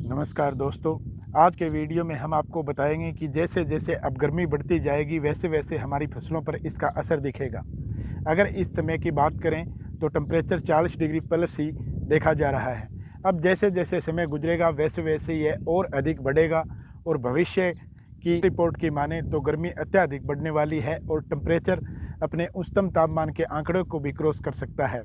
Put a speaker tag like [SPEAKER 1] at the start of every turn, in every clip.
[SPEAKER 1] नमस्कार दोस्तों। आज के वीडियो में हम आपको बताएंगे कि जैसे जैसे अब गर्मी बढ़ती जाएगी वैसे वैसे हमारी फसलों पर इसका असर दिखेगा। अगर इस समय की बात करें तो टेम्परेचर 40 डिग्री प्लस ही देखा जा रहा है। अब जैसे जैसे समय गुजरेगा वैसे वैसे यह और अधिक बढ़ेगा और भविष्य की रिपोर्ट की माने तो गर्मी अत्यधिक बढ़ने वाली है और टेम्परेचर अपने उच्चतम तापमान के आंकड़ों को भी क्रॉस कर सकता है।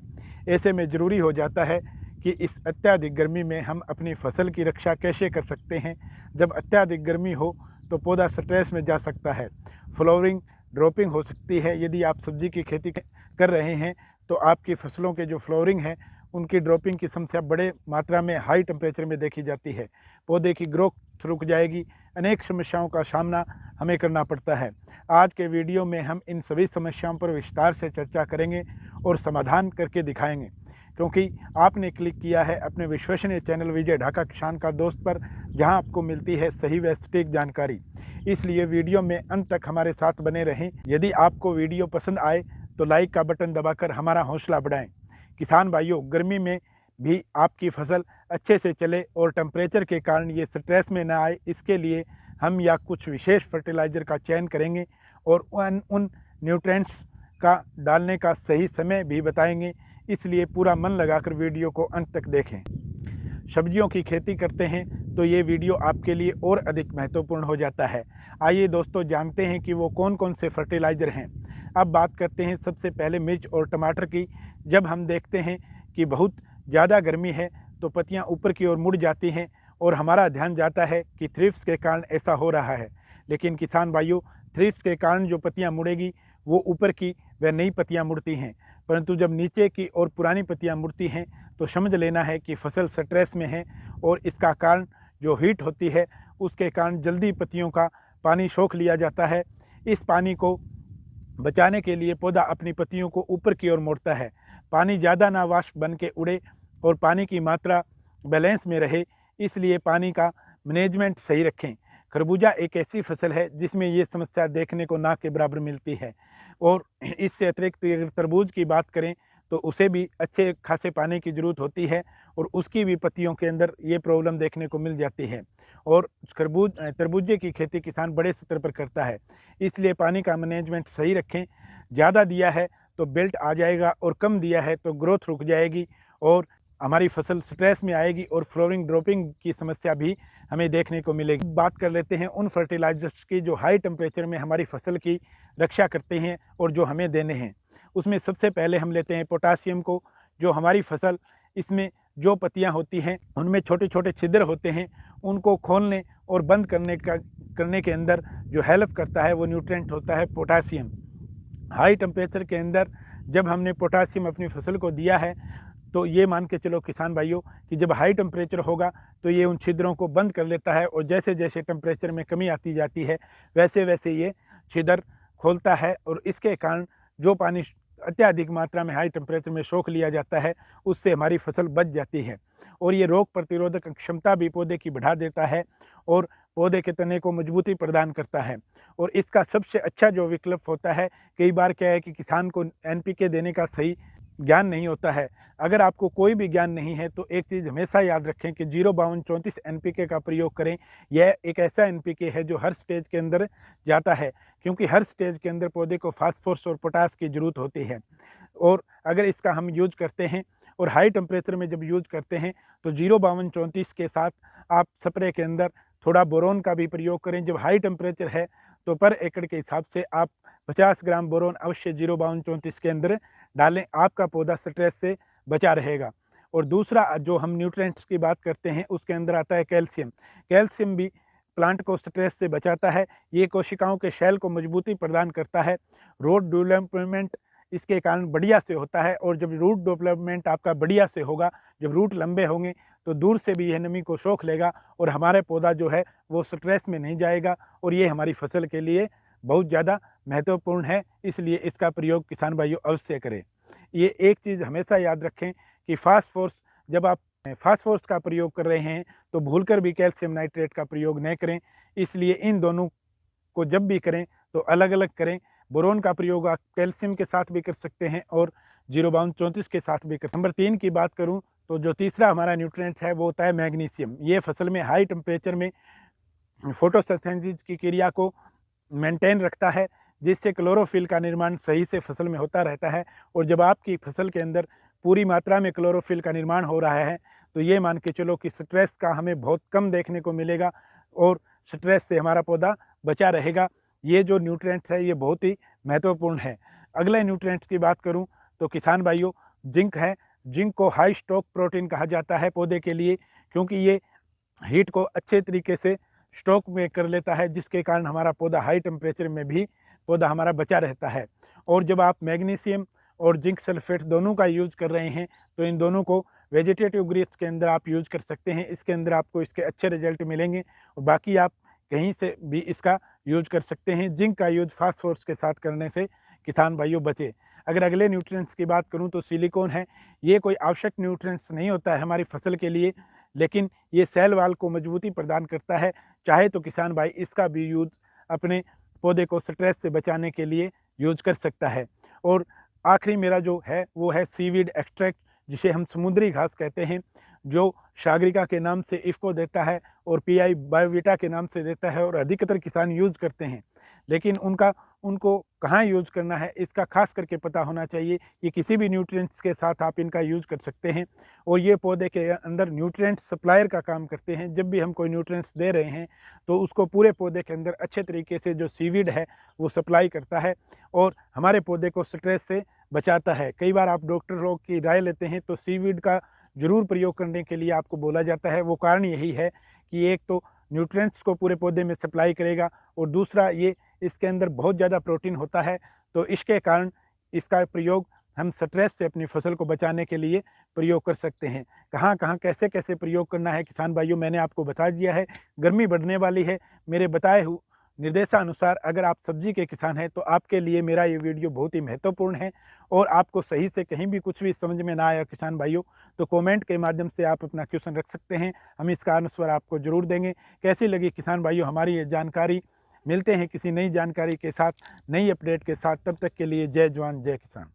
[SPEAKER 1] ऐसे में ज़रूरी हो जाता है कि इस अत्यधिक गर्मी में हम अपनी फसल की रक्षा कैसे कर सकते हैं। जब अत्यधिक गर्मी हो तो पौधा स्ट्रेस में जा सकता है, फ्लावरिंग ड्रॉपिंग हो सकती है। यदि आप सब्जी की खेती कर रहे हैं तो आपकी फसलों के जो फ्लावरिंग है उनकी ड्रॉपिंग की समस्या बड़े मात्रा में हाई टेम्परेचर में देखी जाती है। पौधे की ग्रोथ रुक जाएगी, अनेक समस्याओं का सामना हमें करना पड़ता है। आज के वीडियो में हम इन सभी समस्याओं पर विस्तार से चर्चा करेंगे और समाधान करके दिखाएंगे, क्योंकि आपने क्लिक किया है अपने विश्वसनीय चैनल विजय ढाका किसान का दोस्त पर, जहां आपको मिलती है सही व सटीक जानकारी। इसलिए वीडियो में अंत तक हमारे साथ बने रहें। यदि आपको वीडियो पसंद आए तो लाइक का बटन दबाकर हमारा हौसला बढ़ाएं। किसान भाइयों, गर्मी में भी आपकी फसल अच्छे से चले और टेम्परेचर के कारण ये स्ट्रेस में न आए, इसके लिए हम या कुछ विशेष फर्टिलाइज़र का चयन करेंगे और उन न्यूट्रिएंट्स का डालने का सही समय भी बताएंगे। इसलिए पूरा मन लगाकर वीडियो को अंत तक देखें। सब्जियों की खेती करते हैं तो ये वीडियो आपके लिए और अधिक महत्वपूर्ण हो जाता है। आइए दोस्तों, जानते हैं कि वो कौन कौन से फर्टिलाइज़र हैं। अब बात करते हैं सबसे पहले मिर्च और टमाटर की। जब हम देखते हैं कि बहुत ज़्यादा गर्मी है तो पत्तियां ऊपर की ओर मुड़ जाती हैं और हमारा ध्यान जाता है कि थ्रिप्स के कारण ऐसा हो रहा है। लेकिन किसान भाइयों, थ्रिप्स के कारण जो पत्तियां मुड़ेगी वो ऊपर की व नई पत्तियां मुड़ती हैं, परंतु जब नीचे की और पुरानी पत्तियां मुड़ती हैं तो समझ लेना है कि फसल स्ट्रेस में है और इसका कारण जो हीट होती है उसके कारण जल्दी पत्तियों का पानी सोख लिया जाता है। इस पानी को बचाने के लिए पौधा अपनी पत्तियों को ऊपर की ओर मोड़ता है। पानी ज़्यादा ना वाष्प बन के उड़े और पानी की मात्रा बैलेंस में रहे, इसलिए पानी का मैनेजमेंट सही रखें। खरबूजा एक ऐसी फसल है जिसमें ये समस्या देखने को ना के बराबर मिलती है और इससे अतिरिक्त अगर तरबूज की बात करें तो उसे भी अच्छे खासे पानी की ज़रूरत होती है और उसकी भी पत्तियों के अंदर ये प्रॉब्लम देखने को मिल जाती है। और तरबूजे की खेती किसान बड़े स्तर पर करता है, इसलिए पानी का मैनेजमेंट सही रखें। ज़्यादा दिया है तो बेल्ट आ जाएगा और कम दिया है तो ग्रोथ रुक जाएगी और हमारी फसल स्ट्रेस में आएगी और फ्लोरिंग ड्रॉपिंग की समस्या भी हमें देखने को मिलेगी। बात कर लेते हैं उन फर्टिलाइजर्स की जो हाई टेम्परेचर में हमारी फसल की रक्षा करते हैं और जो हमें देने हैं। उसमें सबसे पहले हम लेते हैं पोटासियम को। जो हमारी फसल, इसमें जो पत्तियां होती हैं उनमें छोटे छोटे छिद्र होते हैं, उनको खोलने और बंद करने के अंदर जो हेल्प करता है वो न्यूट्रिएंट होता है पोटासियम। हाई टेम्परेचर के अंदर जब हमने पोटासियम अपनी फसल को दिया है तो ये मान के चलो किसान भाइयों कि जब हाई टेम्परेचर होगा तो ये उन छिद्रों को बंद कर लेता है और जैसे जैसे टेम्परेचर में कमी आती जाती है वैसे वैसे ये छिद्र खोलता है और इसके कारण जो पानी अत्यधिक मात्रा में हाई टेम्परेचर में सोख लिया जाता है उससे हमारी फसल बच जाती है। और ये रोग प्रतिरोधक क्षमता भी पौधे की बढ़ा देता है और पौधे के तने को मजबूती प्रदान करता है। और इसका सबसे अच्छा जो विकल्प होता है, कई बार क्या है कि किसान को NPK देने का सही ज्ञान नहीं होता है। अगर आपको कोई भी ज्ञान नहीं है तो एक चीज़ हमेशा याद रखें कि 05234 NPK का प्रयोग करें। यह एक ऐसा NPK है जो हर स्टेज के अंदर जाता है, क्योंकि हर स्टेज के अंदर पौधे को फास्फोरस और पोटास की ज़रूरत होती है। और अगर इसका हम यूज करते हैं और हाई टेम्परेचर में जब यूज करते हैं तो 05234 के साथ आप स्प्रे के अंदर थोड़ा बोरोन का भी प्रयोग करें। जब हाई टेम्परेचर है तो पर एकड़ के हिसाब से आप 50 ग्राम बोरोन अवश्य 05234 के अंदर डालें, आपका पौधा स्ट्रेस से बचा रहेगा। और दूसरा जो हम न्यूट्रिएंट्स की बात करते हैं उसके अंदर आता है कैल्शियम। कैल्शियम भी प्लांट को स्ट्रेस से बचाता है, ये कोशिकाओं के शैल को मजबूती प्रदान करता है। रूट डेवलपमेंट इसके कारण बढ़िया से होता है और जब रूट डेवलपमेंट आपका बढ़िया से होगा, जब रूट लंबे होंगे तो दूर से भी यह नमी को सोख लेगा और हमारे पौधा जो है वो स्ट्रेस में नहीं जाएगा और ये हमारी फसल के लिए बहुत ज़्यादा महत्वपूर्ण है। इसलिए इसका प्रयोग किसान भाइयों अवश्य करें। ये एक चीज़ हमेशा याद रखें कि फास्फोरस, जब आप फास्फोरस का प्रयोग कर रहे हैं तो भूलकर भी कैल्शियम नाइट्रेट का प्रयोग न करें। इसलिए इन दोनों को जब भी करें तो अलग अलग करें। बोरोन का प्रयोग आप कैल्शियम के साथ भी कर सकते हैं और 05234 के साथ भी कर। नंबर 3 की बात करूं तो जो तीसरा हमारा न्यूट्रिएंट है वो होता है मैग्नीशियम। ये फसल में हाई टेम्परेचर में फोटोसिंथेसिस की क्रिया को मेंटेन रखता है, जिससे क्लोरोफिल का निर्माण सही से फसल में होता रहता है। और जब आपकी फसल के अंदर पूरी मात्रा में क्लोरोफिल का निर्माण हो रहा है तो ये मान के चलो कि स्ट्रेस का हमें बहुत कम देखने को मिलेगा और स्ट्रेस से हमारा पौधा बचा रहेगा। ये जो न्यूट्रिएंट्स है ये बहुत ही महत्वपूर्ण है। अगले न्यूट्रिएंट्स की बात करूं तो किसान भाइयों, जिंक है। जिंक को हाई स्टॉक प्रोटीन कहा जाता है पौधे के लिए, क्योंकि ये हीट को अच्छे तरीके से स्टॉक में कर लेता है, जिसके कारण हमारा पौधा हाई टेम्परेचर में भी पौधा हमारा बचा रहता है। और जब आप मैग्नीशियम और जिंक सल्फेट दोनों का यूज कर रहे हैं तो इन दोनों को वेजिटेटिव ग्रीस के अंदर आप यूज कर सकते हैं। इसके अंदर आपको इसके अच्छे रिजल्ट मिलेंगे और बाकी आप कहीं से भी इसका यूज कर सकते हैं। जिंक का यूज फास्फोरस के साथ करने से किसान भाइयों बचे। अगर अगले न्यूट्रिएंट्स की बात करूं तो सिलिकॉन है। ये कोई आवश्यक न्यूट्रिएंट्स नहीं होता है हमारी फसल के लिए, लेकिन ये सेल वाल को मजबूती प्रदान करता है। चाहे तो किसान भाई इसका भी यूज अपने पौधे को स्ट्रेस से बचाने के लिए यूज कर सकता है। और आखिरी मेरा जो है वो है सीवीड एक्सट्रैक्ट, जिसे हम समुद्री घास कहते हैं, जो सागरिका के नाम से इफ़को देता है और पीआई बायोविटा के नाम से देता है और अधिकतर किसान यूज करते हैं। लेकिन उनको कहाँ यूज करना है इसका खास करके पता होना चाहिए। ये किसी भी न्यूट्रिएंट्स के साथ आप इनका यूज कर सकते हैं और ये पौधे के अंदर न्यूट्रिएंट सप्लायर का काम करते हैं। जब भी हम कोई न्यूट्रिएंट्स दे रहे हैं तो उसको पूरे पौधे के अंदर अच्छे तरीके से जो सीवीड है वो सप्लाई करता है और हमारे पौधे को स्ट्रेस से बचाता है। कई बार आप डॉक्टर लोग की राय लेते हैं तो सीवीड का जरूर प्रयोग करने के लिए आपको बोला जाता है। वो कारण यही है कि एक तो न्यूट्रिएंट्स को पूरे पौधे में सप्लाई करेगा और दूसरा ये इसके अंदर बहुत ज़्यादा प्रोटीन होता है, तो इसके कारण इसका प्रयोग हम स्ट्रेस से अपनी फसल को बचाने के लिए प्रयोग कर सकते हैं। कहाँ कहाँ कैसे कैसे प्रयोग करना है किसान भाइयों मैंने आपको बता दिया है। गर्मी बढ़ने वाली है, मेरे बताए हुए निर्देशानुसार अगर आप सब्जी के किसान हैं तो आपके लिए मेरा ये वीडियो बहुत ही महत्वपूर्ण है। और आपको सही से कहीं भी कुछ भी समझ में ना आया किसान भाइयों तो कमेंट के माध्यम से आप अपना क्वेश्चन रख सकते हैं, हम इसका आंसर आपको जरूर देंगे। कैसी लगी किसान भाइयों हमारी ये जानकारी? मिलते हैं किसी नई जानकारी के साथ, नई अपडेट के साथ। तब तक के लिए जय जवान जय किसान।